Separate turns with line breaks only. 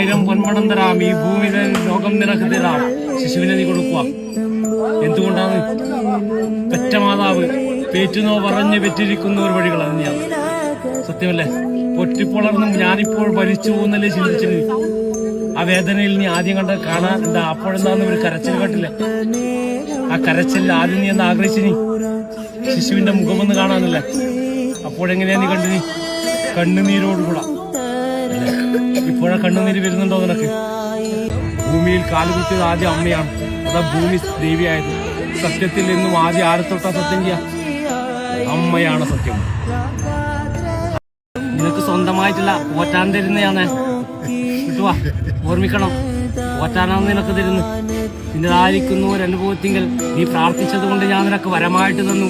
1000 പൊന്മടം തരാം, ഈ ഭൂമിയിലെ ലോകം നിനക്ക് തരാം, ശിശുവിനെ നീ കൊടുക്കുക. എന്തുകൊണ്ടാണ്? പെറ്റ മാതാവ് പേറ്റുന്നോ പറഞ്ഞ് പെറ്റിരിക്കുന്ന ഒരു വഴികൾ തന്നെയാണ്. സത്യമല്ലേ? പൊട്ടിപ്പൊളർന്നും ഞാനിപ്പോൾ ഭരിച്ചു പോകുന്നല്ലേ ചിന്തിച്ചത്. ആ വേദനയിൽ നീ ആദ്യം കണ്ട കാണാൻ എന്താ? അപ്പോഴെന്താന്ന് ഒരു കരച്ചിൽ കേട്ടില്ലേ? ആ കരച്ചിൽ ആദ്യം നീ എന്താ ആഗ്രഹിച്ചിനി? ശിശുവിന്റെ മുഖമൊന്ന് കാണാനല്ലേ? അപ്പോഴെങ്ങനെയാ നീ കണ്ടിനി? കണ്ണുനീരോടുകൂടാ. ഇപ്പോഴാ കണ്ണുനീര് വരുന്നുണ്ടോ നിനക്ക്? ഭൂമിയിൽ കാലുകുത്തിയത് ആദ്യം അമ്മയാണ്. അതാ ഭൂമി ദേവിയായത്. സത്യത്തിൽ എന്നും ആദ്യം ആരെ തൊട്ടാ സത്യം ചെയ്യാ? അമ്മയാണ് സത്യം. നിനക്ക് സ്വന്തമായിട്ടില്ല, പോറ്റാൻ തരുന്നയാന്ന്. കിട്ടുവാ, ഓർമ്മിക്കണം. പോറ്റാനാണ് നിനക്ക് തരുന്നു. നിന്നതായിരിക്കുന്ന ഒരു അനുഭവത്തിങ്കിൽ നീ പ്രാർത്ഥിച്ചത് കൊണ്ട് ഞാൻ നിനക്ക് വരമായിട്ട് തന്നു.